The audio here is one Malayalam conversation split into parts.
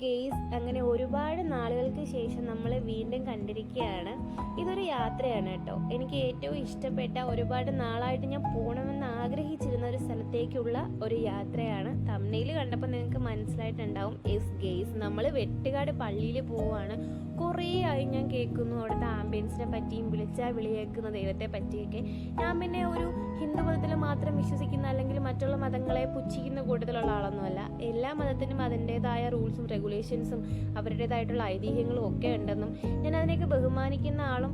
ഗെയ്സ്, അങ്ങനെ ഒരുപാട് നാളുകൾക്ക് ശേഷം നമ്മൾ വീണ്ടും കണ്ടിരിക്കുകയാണ്. ഇതൊരു യാത്രയാണ് കേട്ടോ. എനിക്ക് ഏറ്റവും ഇഷ്ടപ്പെട്ട, ഒരുപാട് നാളായിട്ട് ഞാൻ പോകണമെന്ന് ആഗ്രഹിച്ചിരുന്ന ഒരു സ്ഥലത്തേക്കുള്ള ഒരു യാത്രയാണ്. തംബ്നെയിൽ കണ്ടപ്പോൾ നിങ്ങൾക്ക് മനസ്സിലായിട്ടുണ്ടാവും. ഗെയ്സ്, നമ്മൾ വെട്ടുകാട് പള്ളിയിൽ പോവുകയാണ്. കുറേ ആയി ഞാൻ കേൾക്കുന്നു അവിടുത്തെ ആംബിയൻസിനെ പറ്റിയും വിളിച്ചാൽ വിളിയേക്കുന്ന ദൈവത്തെ പറ്റിയൊക്കെ. ഞാൻ പിന്നെ ഒരു ഹിന്ദു മതത്തിൽ മാത്രം വിശ്വസിക്കുന്ന, അല്ലെങ്കിൽ മറ്റുള്ള മതങ്ങളെ പുച്ഛിക്കുന്ന കൂട്ടത്തിലുള്ള ആളൊന്നുമല്ല. എല്ലാ മതത്തിനും അതിൻ്റെതായ റൂൾസും റെഗുലേഷൻസും അവരുടേതായിട്ടുള്ള ഐതിഹ്യങ്ങളും ഒക്കെ ഉണ്ടെന്നും ഞാൻ അതിനെയൊക്കെ ബഹുമാനിക്കുന്ന ആളും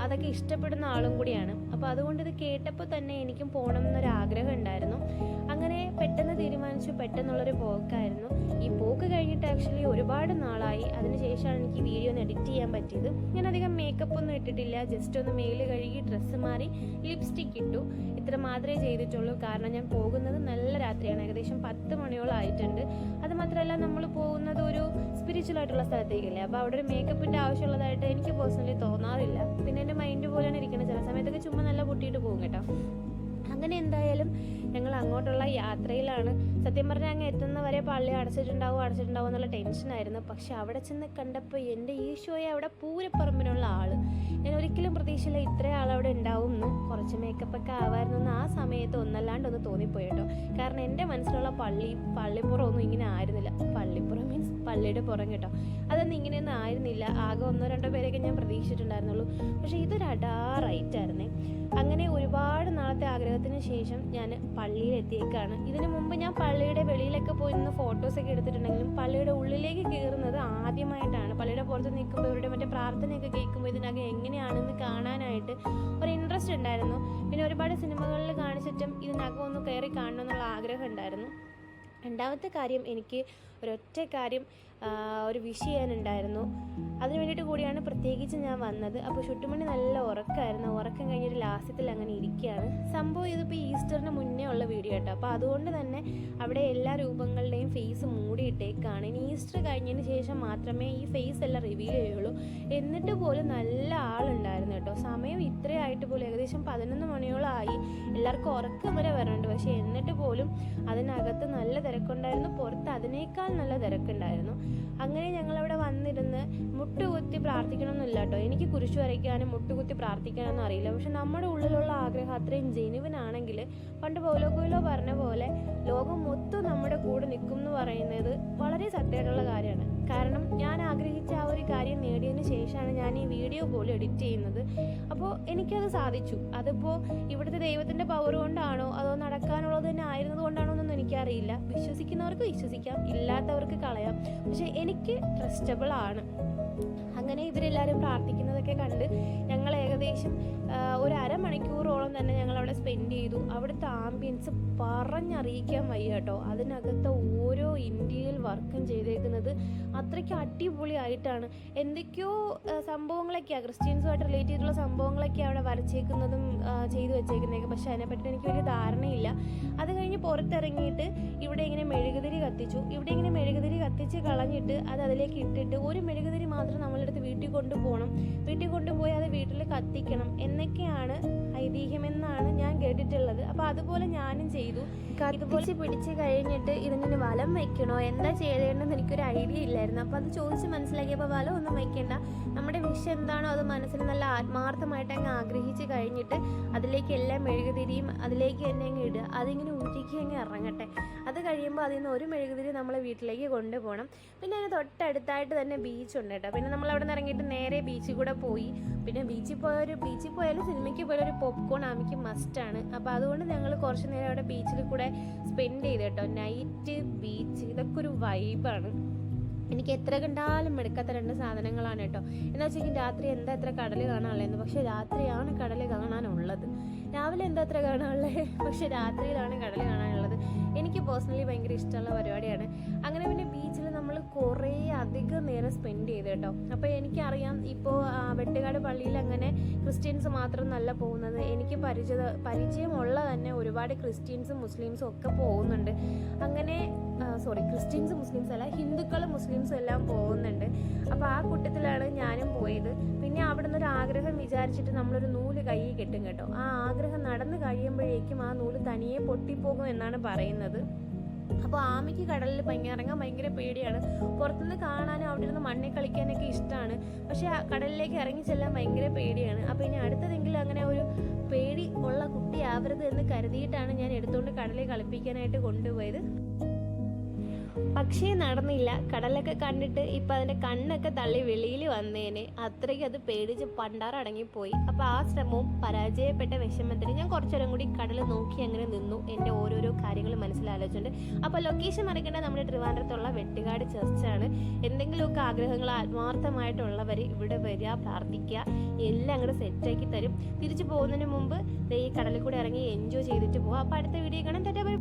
അതൊക്കെ ഇഷ്ടപ്പെടുന്ന ആളും കൂടിയാണ്. അപ്പോൾ അതുകൊണ്ട് ഇത് കേട്ടപ്പോൾ തന്നെ എനിക്കും പോകണം എന്നൊരാഗ്രഹം ഉണ്ടായിരുന്നു. അങ്ങനെ പെട്ടെന്ന് തീരുമാനിച്ചു. പെട്ടെന്നുള്ളൊരു പോക്കായിരുന്നു. ഈ പോക്ക് കഴിഞ്ഞിട്ട് ആക്ച്വലി ഒരുപാട് നാളായി. അതിനുശേഷമാണ് എനിക്ക് വീഡിയോ ഒന്ന് എഡിറ്റ് ചെയ്യാൻ പറ്റിയത്. ഞാൻ അധികം മേക്കപ്പ് ഒന്നും ഇട്ടിട്ടില്ല. ജസ്റ്റ് ഒന്ന് മേല് കഴുകി ഡ്രസ്സ് മാറി ലിപ്സ്റ്റിക് ഇട്ടു. ഇത്ര മാത്രമേ ചെയ്തിട്ടുള്ളൂ. കാരണം ഞാൻ പോകുന്നത് നല്ല രാത്രിയാണ്. ഏകദേശം 10 മണിയോളം ആയിട്ടുണ്ട്. അത് മാത്രമല്ല, നമ്മൾ പോകുന്നത് ഒരു സ്പിരിച്വൽ ആയിട്ടുള്ള സ്ഥലത്തേക്കല്ലേ. അപ്പോൾ അവിടെ ഒരു മേക്കപ്പിൻ്റെ ആവശ്യമുള്ളതായിട്ട് എനിക്ക് പേഴ്സണലി തോന്നാറില്ല. പിന്നെ എൻ്റെ മൈൻഡ് പോലെയാണ് ഇരിക്കുന്നത്. ചില സമയത്തൊക്കെ ചുമ്മാ നല്ല പൊട്ടിയിട്ട് പോകും കേട്ടോ. അങ്ങനെ എന്തായാലും ഞങ്ങൾ അങ്ങോട്ടുള്ള യാത്രയിലാണ്. സത്യം പറഞ്ഞാൽ അങ്ങ് എത്തുന്നവരെ പള്ളി അടച്ചിട്ടുണ്ടാവും എന്നുള്ള ടെൻഷനായിരുന്നു. പക്ഷെ അവിടെ ചെന്ന് കണ്ടപ്പോൾ എൻ്റെ ഈശോയെ, അവിടെ പൂരപ്പറമ്പിനുള്ള ആള്. ഞാൻ ഒരിക്കലും പ്രതീക്ഷയില്ല ഇത്ര ആളവിടെ ഉണ്ടാവും എന്ന്. കുറച്ച് മേക്കപ്പൊക്കെ ആവായിരുന്നു എന്ന് ആ സമയത്ത് ഒന്നല്ലാണ്ടൊന്ന് തോന്നിപ്പോയി കേട്ടോ. കാരണം എൻ്റെ മനസ്സിലുള്ള പള്ളിപ്പുറം ഒന്നും ഇങ്ങനെ ആയിരുന്നില്ല. പള്ളിപ്പുറം മീൻസ് പള്ളിയുടെ പുറം കേട്ടോ. അതൊന്നും ഇങ്ങനെയൊന്നും ആയിരുന്നില്ല. ആകെ 1-2 പേരെയൊക്കെ ഞാൻ പ്രതീക്ഷിച്ചിട്ടുണ്ടായിരുന്നുള്ളൂ. പക്ഷേ ഇതൊരു അടാറായിട്ടായിരുന്നേ. അങ്ങനെ ഒരുപാട് നാളത്തെ ആഗ്രഹത്തിന് ശേഷം ഞാൻ പള്ളിയിൽ എത്തിയേക്കാണ്. ഇതിനു മുമ്പ് ഞാൻ പള്ളിയുടെ വെളിയിലൊക്കെ പോയി നിന്ന് ഫോട്ടോസൊക്കെ എടുത്തിട്ടുണ്ടെങ്കിലും പള്ളിയുടെ ഉള്ളിലേക്ക് കയറുന്നത് ആദ്യമായിട്ടാണ്. പള്ളിയുടെ പുറത്ത് നിൽക്കുമ്പോൾ ഇവരുടെ മറ്റേ പ്രാർത്ഥനയൊക്കെ കേൾക്കുമ്പോൾ ഇതിനകം എങ്ങനെയാണെന്ന് കാണാനായിട്ട് ഒരു ഇൻട്രസ്റ്റ് ഉണ്ടായിരുന്നു. പിന്നെ ഒരുപാട് സിനിമകളിൽ കാണിച്ചിട്ടും ഇതിനകം ഒന്ന് കയറി കാണണമെന്നുള്ള ആഗ്രഹം ഉണ്ടായിരുന്നു. രണ്ടാമത്തെ കാര്യം, എനിക്ക് ഒരൊറ്റ കാര്യം ഒരു വിഷ് ചെയ്യാനുണ്ടായിരുന്നു. അതിന് വേണ്ടിയിട്ട് കൂടിയാണ് പ്രത്യേകിച്ച് ഞാൻ വന്നത്. അപ്പോൾ ചുട്ടുമണി നല്ല ഉറക്കമായിരുന്നു. ഉറക്കം കഴിഞ്ഞൊരു ലാസ്യത്തിൽ അങ്ങനെ ഇരിക്കുകയാണ്. സംഭവം ഇതിപ്പോൾ ഈസ്റ്ററിന് മുന്നേ ഉള്ള വീഡിയോ കേട്ടോ. അപ്പോൾ അതുകൊണ്ട് തന്നെ അവിടെ എല്ലാ രൂപങ്ങളുടെയും ഫേസ് മൂടിയിട്ടേക്കാണ്. ഇനി ഈസ്റ്റർ കഴിഞ്ഞതിന് ശേഷം മാത്രമേ ഈ ഫേസ് എല്ലാം റിവീൽ ചെയ്യുള്ളൂ. എന്നിട്ട് പോലും നല്ല ആളുണ്ടായിരുന്നു കേട്ടോ. സമയം ഇത്രയായിട്ട് പോലും ഏകദേശം 11 മണിയോളം ആയി. എല്ലാവർക്കും ഉറക്കം വരെ വരണുണ്ട്. പക്ഷേ എന്നിട്ട് പോലും അതിനകത്ത് നല്ല തിരക്കുണ്ടായിരുന്നു. പുറത്ത് അതിനേക്കാൾ നല്ല തിരക്കുണ്ടായിരുന്നു. അങ്ങനെ ഞങ്ങളവിടെ വന്നിരുന്ന് മുട്ടുകുത്തി പ്രാർത്ഥിക്കണമെന്നില്ല കേട്ടോ. എനിക്ക് കുരിശു വരയ്ക്കാനും മുട്ടുകുത്തി പ്രാർത്ഥിക്കാനൊന്നും അറിയില്ല. പക്ഷെ നമ്മുടെ ഉള്ളിലുള്ള ആഗ്രഹം അത്രയും ജെനുവിൻ ആണെങ്കിൽ, പണ്ട് പൗലോ കൊയ്ലോ പറഞ്ഞ പോലെ ലോകം മൊത്തം നമ്മുടെ കൂടെ നിൽക്കും എന്ന് പറയുന്നത് വളരെ സത്യമായിട്ടുള്ള കാര്യമാണ്. കാരണം ഞാൻ ആഗ്രഹിച്ച ആ ഒരു കാര്യം നേടിയതിന് ശേഷമാണ് ഞാൻ ഈ വീഡിയോ പോലും എഡിറ്റ് ചെയ്യുന്നത്. അപ്പോൾ എനിക്കത് സാധിച്ചു. അതിപ്പോൾ ഇവിടുത്തെ ദൈവത്തിൻ്റെ പവർ കൊണ്ടാണോ അതോ നടക്കാനുള്ളത് തന്നെ ആയിരുന്നത് കൊണ്ടാണോ എന്നൊന്നും എനിക്കറിയില്ല. വിശ്വസിക്കുന്നവർക്ക് വിശ്വസിക്കാം, ഇല്ലാത്തവർക്ക് കളയാം. പക്ഷെ എനിക്ക് ട്രസ്റ്റബിൾ ആണ്. അങ്ങനെ ഇവരെല്ലാവരും പ്രാർത്ഥിക്കുന്നതൊക്കെ കണ്ട് ഞങ്ങൾ ഏകദേശം ഒരു അരമണിക്കൂറോളം തന്നെ ഞങ്ങൾ അവിടെ സ്പെൻഡ് ചെയ്തു. അവിടുത്തെ ആംബിയൻസ് പറഞ്ഞറിയിക്കാൻ വയ്യ കേട്ടോ. അതിനകത്ത് ഓരോ ഇന്ത്യയിൽ വർക്കും ചെയ്തേക്കുന്നത് അത്രയ്ക്ക് അടിപൊളിയായിട്ടാണ്. എന്തൊക്കെയോ സംഭവങ്ങളൊക്കെയാണ്, ക്രിസ്ത്യൻസുമായിട്ട് റിലേറ്റ് ചെയ്തിട്ടുള്ള സംഭവങ്ങളൊക്കെ അവിടെ വരച്ചേക്കുന്നതും ചെയ്തു വെച്ചേക്കുന്നതൊക്കെ. പക്ഷെ അതിനെപ്പറ്റി എനിക്ക് വലിയ ധാരണയില്ല. അത് കഴിഞ്ഞ് പുറത്തിറങ്ങിയിട്ട് ഇവിടെ ഇങ്ങനെ മെഴുകുതിരി കത്തിച്ചു. ഇവിടെ ഇങ്ങനെ മെഴുകുതിരി കത്തിച്ച് കളഞ്ഞിട്ട് അത് അതിലേക്ക് ഇട്ടിട്ട് ഒരു മെഴുകുതിരി മാത്രം നമ്മളെടുത്ത് വീട്ടിൽ കൊണ്ടുപോകണം. വീട്ടിൽ കൊണ്ടുപോയി അത് വീട്ടിൽ കത്തിക്കണം എന്നൊക്കെയാണ് ഐതിഹ്യമെന്നാണ് ഞാൻ കേട്ടിട്ടുള്ളത്. അപ്പോൾ അതുപോലെ ഞാനും ചെയ്തു. കത്തിച്ച് പിടിച്ച് കഴിഞ്ഞിട്ട് ഇതിന് വലം വെക്കണോ, എന്താ ചെയ്തേണ്ടെന്ന് എനിക്കൊരു ഐഡിയ ഇല്ലായിരുന്നു. അപ്പോൾ അത് ചോദിച്ച് മനസ്സിലാക്കിയപ്പോൾ വലം ഒന്നും വയ്ക്കേണ്ട, നമ്മുടെ വിഷയം എന്താണോ അത് മനസ്സിൽ നല്ല ആത്മാർത്ഥമായിട്ട് അങ്ങ് ആഗ്രഹിച്ച് കഴിഞ്ഞിട്ട് അതിലേക്ക് എല്ലാ മെഴുകുതിരിയും അതിലേക്ക് തന്നെ അങ്ങ് ഇടുക. അതിങ്ങനെ ഉരുക്കി അങ്ങ് ഇറങ്ങട്ടെ. അത് കഴിയുമ്പോൾ അതിൽ നിന്ന് ഒരു മെഴുകുതിരി നമ്മളെ വീട്ടിലേക്ക് കൊണ്ടുപോകണം. പിന്നെ അതിന് തൊട്ടടുത്തായിട്ട് തന്നെ ബീച്ചുണ്ട് കേട്ടോ. പിന്നെ നമ്മൾ അവിടെ നിന്ന് ഇറങ്ങിയിട്ട് നേരെ ബീച്ചിൽ കൂടെ പോയി. പിന്നെ ബീച്ചിൽ പോയാലും സിനിമയ്ക്ക് പോയാലും ഒരു പോപ്കോൺ ആമിക്ക് മസ്റ്റാണ്. അപ്പോൾ അതുകൊണ്ട് ഞങ്ങൾ കുറച്ച് നേരം അവിടെ ബീച്ചിൽ കൂടെ സ്പെൻഡ് ചെയ്ത് കേട്ടോ. നൈറ്റ് ബീച്ച് ഇതൊക്കെ ഒരു വൈബാണ്. എനിക്ക് എത്ര കണ്ടാലും എടുക്കാത്ത 2 സാധനങ്ങളാണ് കേട്ടോ. എന്താ വെച്ചാൽ രാത്രി എന്താ എത്ര കടൽ കാണാനുള്ളത്, പക്ഷെ രാത്രിയാണ് കടൽ കാണാനുള്ളത്. രാവിലെ എന്താ എത്ര കാണാനുള്ളത്, പക്ഷെ രാത്രിയിലാണ് കടൽ കാണാനുള്ളത്. എനിക്ക് പേഴ്സണലി ഭയങ്കര ഇഷ്ടമുള്ള പരിപാടിയാണ്. അങ്ങനെ പിന്നെ ബീച്ചിൽ നമ്മൾ കുറേ അധികം നേരം സ്പെൻഡ് ചെയ്ത് കേട്ടോ. അപ്പോൾ എനിക്കറിയാം ഇപ്പോൾ വെട്ടുകാട് പള്ളിയിൽ അങ്ങനെ ക്രിസ്ത്യൻസ് മാത്രം നല്ല പോകുന്നത്. എനിക്ക് പരിചയമുള്ള തന്നെ ഒരുപാട് ക്രിസ്ത്യൻസും മുസ്ലിംസും ഒക്കെ പോകുന്നുണ്ട്. അങ്ങനെ ക്രിസ്ത്യൻസ് മുസ്ലിംസ് അല്ല, ഹിന്ദുക്കളും മുസ്ലിംസും എല്ലാം പോകുന്നുണ്ട്. അപ്പോൾ ആ കൂട്ടത്തിലാണ് ഞാനും പോയത്. പിന്നെ അവിടെ നിന്നൊരു ആഗ്രഹം വിചാരിച്ചിട്ട് നമ്മളൊരു നൂല് കയ്യിൽ കെട്ടും കേട്ടോ. ആ ആഗ്രഹം നടന്നു കഴിയുമ്പോഴേക്കും ആ നൂല് തനിയെ പൊട്ടിപ്പോകും എന്നാണ് പറയുന്നത്. അപ്പോൾ ആമയ്ക്ക് കടലിൽ ഇറങ്ങാൻ ഭയങ്കര പേടിയാണ്. പുറത്തുനിന്ന് കാണാനും അവിടെ ഇരുന്ന് മണ്ണിൽ കളിക്കാനൊക്കെ ഇഷ്ടമാണ്, പക്ഷേ ആ കടലിലേക്ക് ഇറങ്ങി ചെല്ലാൻ ഭയങ്കര പേടിയാണ്. അപ്പോൾ ഇനി അടുത്തതെങ്കിലും അങ്ങനെ ഒരു പേടി ഉള്ള കുട്ടിയാവരുത് എന്ന് കരുതിയിട്ടാണ് ഞാൻ എടുത്തുകൊണ്ട് കടലിൽ കളിപ്പിക്കാനായിട്ട് കൊണ്ടുപോയത്. പക്ഷേ നടന്നില്ല. കടലൊക്കെ കണ്ടിട്ട് ഇപ്പം അതിൻ്റെ കണ്ണൊക്കെ തള്ളി വെളിയിൽ വന്നേനെ, അത്രയ്ക്ക് അത് പേടിച്ച് പണ്ടാറടങ്ങിപ്പോയി. അപ്പോൾ ആ ശ്രമവും പരാജയപ്പെട്ട വിഷമത്തിന് ഞാൻ കുറച്ചേരം കൂടി കടൽ നോക്കി അങ്ങനെ നിന്നു, എൻ്റെ ഓരോരോ കാര്യങ്ങൾ മനസ്സിലാലോചിച്ചുകൊണ്ട്. അപ്പോൾ ലൊക്കേഷൻ മറിക്കേണ്ട നമ്മുടെ ട്രിവാൻഡ്രത്തുള്ള വെട്ടുകാട് ചർച്ചാണ്. എന്തെങ്കിലുമൊക്കെ ആഗ്രഹങ്ങൾ ആത്മാർത്ഥമായിട്ടുള്ളവർ ഇവിടെ വരിക, പ്രാർത്ഥിക്കുക, എല്ലാം അങ്ങോട്ട് സെറ്റാക്കി തരും. തിരിച്ചു പോകുന്നതിന് മുമ്പ് ഈ കടലിൽ കൂടെ ഇറങ്ങി എൻജോയ് ചെയ്തിട്ട് പോവാം. അപ്പോൾ അടുത്ത വീഡിയോ കാണാൻ. Tata bye.